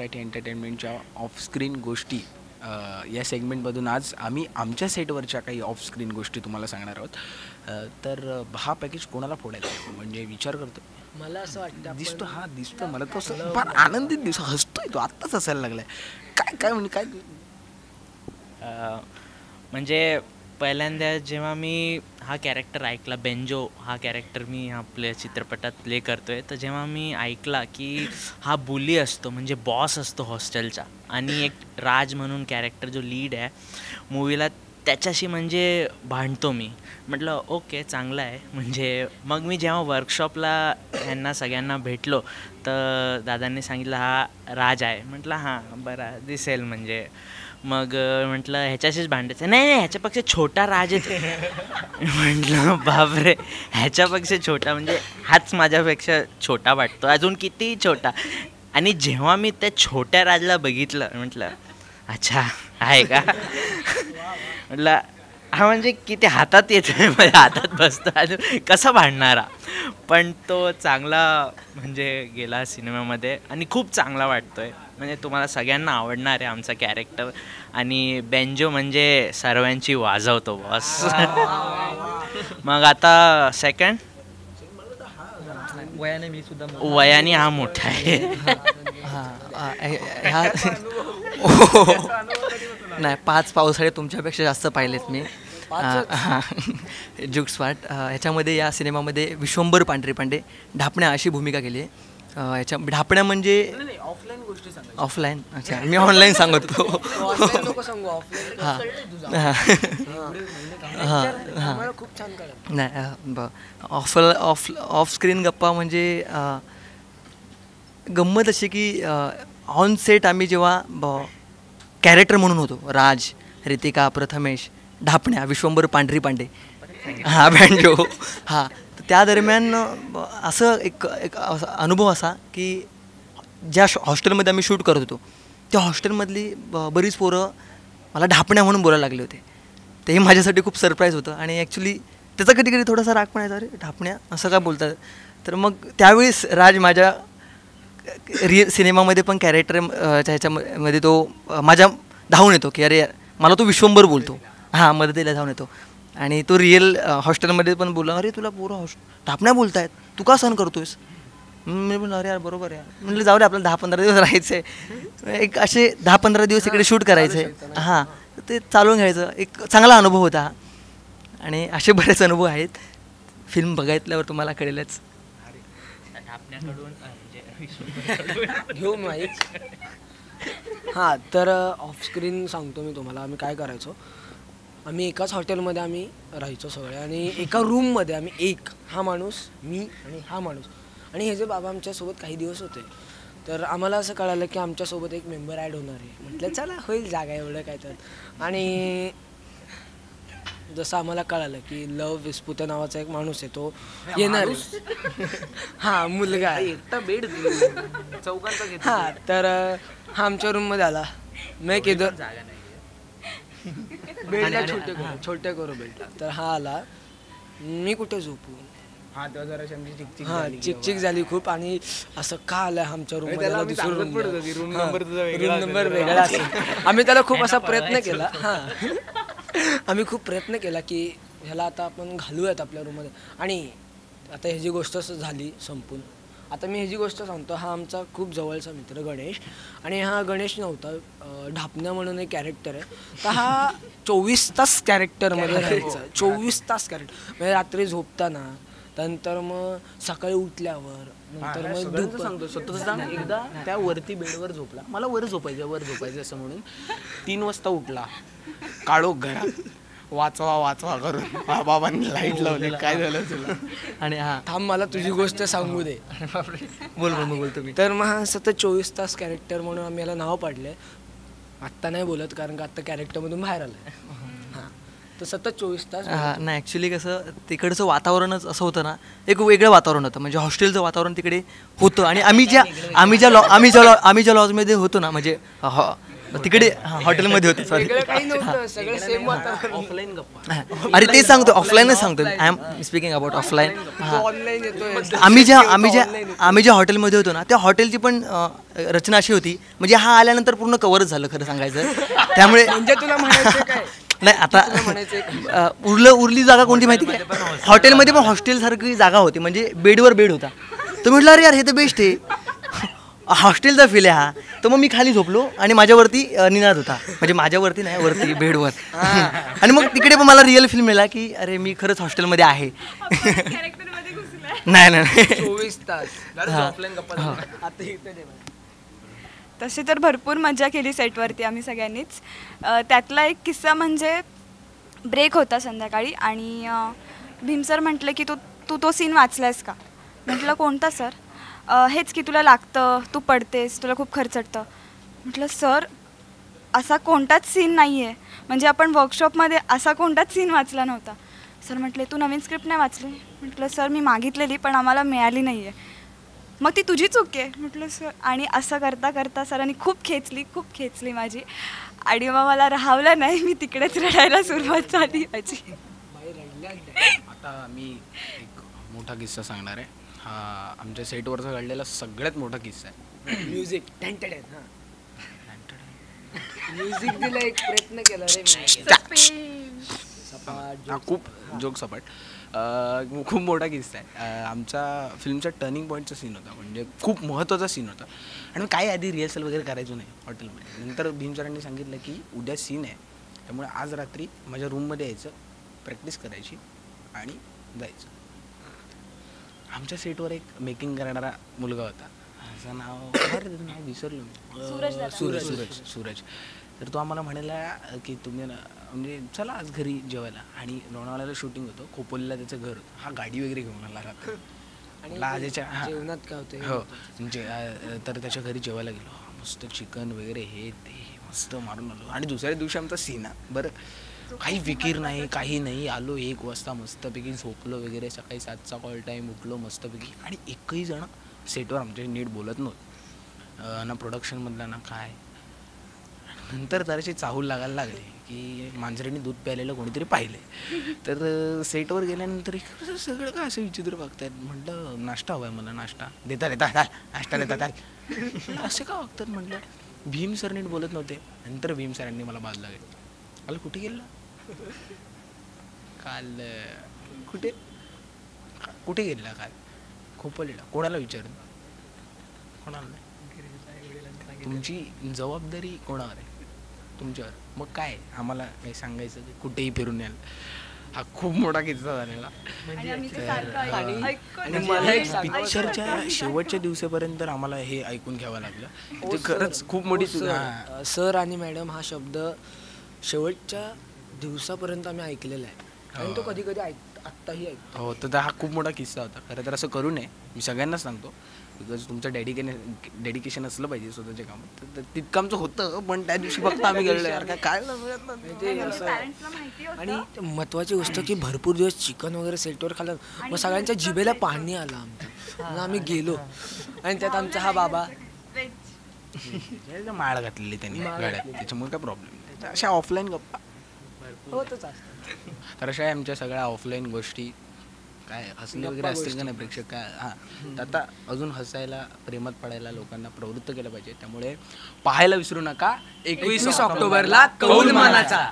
Marathi एंटरटेनमेंटच्या offscreen गोष्टी या सेगमेंटमधून आज आम्ही आमच्या सेटवरच्या काही ऑफस्क्रीन गोष्टी तुम्हाला सांगणार आहोत. तर हा पॅकेज कोणाला फोडायचा म्हणजे विचार करतो. मला असं वाटतं दिसतो हा दिसतो मला तो असं फार आनंदित दिसतो, हसतोय तो, आत्ताच हसायला लागलाय. काय काय म्हणजे काय म्हणजे पहिल्यांदा जेव्हा मी हा कॅरेक्टर ऐकला, बेंजो हा कॅरेक्टर मी आपल्या चित्रपटात प्ले करतो आहे, तर जेव्हा मी ऐकला की हा बुली असतो म्हणजे बॉस असतो हॉस्टेलचा, आणि एक राज म्हणून कॅरेक्टर जो लीड आहे मूवीला, त्याच्याशी म्हणजे भांडतो मी. म्हटलं ओके चांगलं आहे. म्हणजे मग मी जेव्हा वर्कशॉपला ह्यांना सगळ्यांना भेटलो तर दादांनी सांगितलं हा राज आहे. म्हटलं हां बरं दिसेल म्हणजे. मग म्हटलं ह्याच्याशीच भांडायचं. नाही नाही ह्याच्यापेक्षा छोटा राज आहे. म्हटलं बापरे ह्याच्यापेक्षा छोटा म्हणजे हाच माझ्यापेक्षा छोटा वाटतो, अजून कितीही छोटा. आणि जेव्हा मी त्या छोट्या राजला बघितलं म्हटलं अच्छा आहे का. म्हटलं हा म्हणजे किती हातात येतो आहे, माझ्या हातात बसतो, अजून कसा भांडणारा. पण तो चांगला म्हणजे गेला सिनेमामध्ये आणि खूप चांगला वाटतो आहे. म्हणजे तुम्हाला सगळ्यांना आवडणार आहे आमचा कॅरेक्टर. आणि बेंजो म्हणजे सर्वांची वाजवतो बॉस. मग आता सेकंड वयाने मी सुद्धा वयाने हा मोठा आहे. ह्या नाही 5 पावसाळे तुमच्यापेक्षा जास्त पाहिलेत मी. जुगस्वाट ह्याच्यामध्ये या सिनेमामध्ये विश्वंभर पांढरे पांडे ढापण्या अशी भूमिका केली आहे. ह्याच्या ढापण्या म्हणजे ऑफलाईन गोष्टी सांगा. ऑफलाईन. अच्छा मी ऑनलाईन सांगतो. खूप छान करा. नाही ऑफ स्क्रीन गप्पा म्हणजे गंमत अशी की ऑन सेट आम्ही जेव्हा कॅरेक्टर म्हणून होतो, राज, रितिका, प्रथमेश, ढापण्या, विश्वंभर पांढरी पांडे, हां बँजो, हां, त्या दरम्यान असं एक अनुभव असा की ज्या हॉस्टेलमध्ये आम्ही शूट करत होतो त्या हॉस्टेलमधली बरीच पोरं मला ढापण्या म्हणून बोलायला लागले होते. तेही माझ्यासाठी खूप सरप्राईज होतं. आणि ॲक्च्युली त्याचा कधी कधी थोडासा राग पण यायचा, अरे ढापण्या असं का बोलतात. तर मग त्यावेळेस राज माझ्या सिनेमामध्ये पण कॅरेक्टर ह्याच्यामध्ये तो माझ्या धावून येतो की अरे मला तो विश्वंभर बोलतो, हां मदतीला धावून येतो. आणि तो रिअल हॉस्टेलमध्ये पण बोलला, अरे तुला पोरं ढापण्या बोलत आहेत, तू का सहन करतोयस. मी म्हणलं अरे यार बरोबर आहे. म्हटलं जाऊ दे आपल्याला 10-15 दिवस राहायचं आहे, एक असे 10-15 दिवस इकडे शूट करायचं आहे, हां ते चालवून घ्यायचं. एक चांगला अनुभव होता हा. आणि असे बरेच अनुभव आहेत, फिल्म बघितल्यावर तुम्हाला कळेलच. घेऊन माहीत. हां तर ऑफस्क्रीन सांगतो मी तुम्हाला. आम्ही काय करायचो, आम्ही एकाच हॉटेलमध्ये आम्ही राहायचो सगळे. आणि एका रूममध्ये आम्ही हा माणूस, मी आणि हा माणूस, आणि हे जे बाबा आमच्यासोबत काही दिवस होते. तर आम्हाला असं कळालं की आमच्यासोबत एक मेंबर ॲड होणार आहे. म्हटलं चला होईल जागा, एवढं काय तर. आणि जसं आम्हाला कळालं की लव विस्पुते नावाचा एक माणूस आहे, तो येणार आहे. हां मुलगा एकटा बेड चौकांचा घेतो. हां तर हा आमच्या रूममध्ये आला. मी किधर बेडला छोटे करू बेडला. तर हा आला, मी कुठे झोपू. हां तेव्हा जरा हां चिकचिक झाली खूप. आणि असं का आलं आमच्या रूममध्ये, दुसरं रूम नंबर वेगळा असेल. आम्ही त्याला खूप असा प्रयत्न केला. हां आम्ही खूप प्रयत्न केला की ह्याला आता आपण घालूयात आपल्या रूममध्ये. आणि आता ह्याची गोष्ट झाली संपून. आता मी ह्याची गोष्ट सांगतो. हा आमचा खूप जवळचा मित्र गणेश. आणि हा गणेश नव्हता, ढापण्या म्हणून एक कॅरेक्टर आहे. तर हा 24 तास कॅरेक्टरमध्ये राहायचा. 24 तास कॅरेक्टर म्हणजे रात्री झोपताना, नंतर मग सकाळी उठल्यावर, नंतर मग सांगतो स्वतः. एकदा त्या वरती बेडवर झोपला, मला वर झोपायचं असं म्हणून 3 वाजता उठला, काढो घरात वाचवा करून बाबांनी लाईट लावली. काय झालं तुला. आणि हां थांब मला तुझी गोष्ट सांगू दे. बोलतो मी. तर मग हा सतत 24 तास कॅरेक्टर म्हणून आम्ही याला नाव पाडले. आत्ता नाही बोलत कारण का आत्ता कॅरेक्टरमधून बाहेर आलं. हां तर सतत 24 तास. नाही ॲक्च्युली कसं तिकडचं वातावरणच असं होतं ना, एक वेगळं वातावरण होतं. म्हणजे हॉस्टेलचं वातावरण तिकडे होतं. आणि आम्ही ज्या लॉजमध्ये होतो ना, म्हणजे तिकडे हॉटेलमध्ये होतो सॉरी. वेगळं काही नव्हतं, सगळं सेम वातावरण. ऑफलाईन गप्पा. अरे ते सांगतो, ऑफलाईनच सांगतो. I am speaking about offline. Online येतोय. आम्ही ज्या हॉटेलमध्ये होतो ना, त्या हॉटेलची पण रचना अशी होती, म्हणजे हा आल्यानंतर पूर्ण कव्हरच झालं खरं सांगायचं. त्यामुळे म्हणजे तुला म्हणायचं काय? नाही आता उरली जागा कोणती माहिती काय, हॉटेलमध्ये पण हॉस्टेल सारखी जागा होती, म्हणजे बेडवर बेड होता. तर म्हटलं अरे यार हे तर बेस्ट आहे, हॉस्टेलचा फील आहे हा. तर मग मी खाली झोपलो आणि माझ्यावरती निनाद होता, म्हणजे माझ्यावरती नाही, वरती बेडवर. आणि मग तिकडे पण मला रिअल फील मिळाला की अरे मी खरंच हॉस्टेलमध्ये आहे. नाही नाही 24 तास ऑफलाईन गप्पा. आता इथे नाही. तशी तर भरपूर मजा केली सेटवरती आम्ही सगळ्यांनीच. त्यातला एक किस्सा म्हणजे ब्रेक होता संध्याकाळी आणि भीम सर म्हटलं की तू तो सीन वाचलायस का. म्हटलं कोणता सर. हेच की तुला लागतं, तू पडतेस, तुला खूप खर्चटतं. म्हटलं सर असा कोणताच सीन नाही आहे, म्हणजे आपण वर्कशॉपमध्ये असा कोणताच सीन वाचला नव्हता. सर म्हटले तू नवीन स्क्रिप्ट नाही वाचली. म्हटलं सर मी मागितलेली पण आम्हाला मिळाली नाही आहे. मग ती तुझी चूक आहे. म्हटलं सर. आणि असं करता करता सरांनी खूप खेचली माझी आणि मग मला राहावलं नाही, मी तिकडेच रडायला सुरुवात झाली माझी. आता मी एक मोठा किस्सा सांगणार आहे. हा आमच्या सेटवरचा घडलेला सगळ्यात मोठा किस्सा आहे. म्युझिक म्युझिक दिला, एक प्रयत्न केला रे. हा खूप जोक सपाट. खूप मोठा किस्सा आहे. आमचा फिल्मचा टर्निंग पॉईंटचा सीन होता, म्हणजे खूप महत्त्वाचा सीन होता. आणि मग काही आधी रिहर्सल वगैरे करायचो नाही हॉटेलमध्ये. नंतर भीम सरांनी सांगितलं की उद्या सीन आहे, त्यामुळे आज रात्री माझ्या रूममध्ये यायचं, प्रॅक्टिस करायची आणि जायचं. आमच्या सेटवर एक मेकिंग करणारा मुलगा होता, त्याचं नाव विसरलो मी, सूरज. तर तो आम्हाला म्हणाला की तुम्ही ना म्हणजे चला आज घरी जेवायला. आणि लोणावळ्याला शूटिंग होतं, खोपोलीला त्याचं घर होतं. हा गाडी वगैरे घेऊन आला रात्री आणि जेवणात काय होतं हो म्हणजे तर त्याच्या घरी जेवायला गेलो. मस्त चिकन वगैरे हे ते मस्त मारून आलो. आणि दुसऱ्या दिवशी आमचा सीन बरं, काही फिकीर नाही, काही नाही. आलो 1 वाजता मस्तपैकी झोपलो वगैरे. सकाळी 7चा कॉल टाईम, उठलो मस्तपैकी. आणि एकही जण सेटवर आमच्या नीट बोलत नव्हतं, ना प्रोडक्शनमधला ना काय. नंतर जराशी चाहूल लागायला लागले की मांजरांनी दूध प्यायलेलं कोणीतरी पाहिले. तर सेटवर गेल्यानंतर सगळं काय असं विचित्र बघतायत. म्हटलं नाश्ता हवा आहे मला, नाश्ता नाश्ता देतात असे का वागतात. म्हटलं भीम सर नीट बोलत नव्हते. नंतर भीम सरांनी मला बाजूला घेतलं. मला कुठे गेलं काल, कुठे गेला काल, खोपोलीला. कोणाला विचारून, कोणाला नाही. तुमची जबाबदारी कोणावर आहे, तुमच्यावर. मग काय आम्हाला काही सांगायचं की कुठेही फिरून याल. हा खूप मोठा किस्सा झालेला. पिक्चरच्या शेवटच्या दिवसापर्यंत आम्हाला हे ऐकून घ्यावं लागलं. ते खरंच खूप मोठी सर आणि मॅडम हा शब्द शेवटच्या दिवसापर्यंत आम्ही ऐकलेला आहे आणि तो कधी कधी आत्ताही ऐकतो. हो, तर हा खूप मोठा किस्सा होता. खरं तर असं करू नये, मी सगळ्यांनाच सांगतो. बिकॉज तुमचं डेडिकेशन असलं पाहिजे स्वतःच्या कामात. तर तितकं आमचं होतं, पण त्या दिवशी फक्त आम्ही गेलो यार काय आणि महत्वाची गोष्ट की भरपूर दिवस चिकन वगैरे सेटवर खाल्लं, मग सगळ्यांच्या जिभेला पाणी आलं आमचं. मग आम्ही गेलो आणि त्यात आमचा हा बाबा माळ घातलेली त्यांनी गाड्यात, त्याच्यामुळे काय प्रॉब्लेम नाही. अशा ऑफलाईन गप्पा होतच असतं. तर अशा आमच्या सगळ्या ऑफलाईन गोष्टी. काय हसले वगैरे असतील का नाही प्रेक्षक काय. हां, आता अजून हसायला, प्रेमात पडायला लोकांना प्रवृत्त केलं पाहिजे. त्यामुळे पाहायला विसरू नका 21 ऑक्टोबरला कौल मानाचा.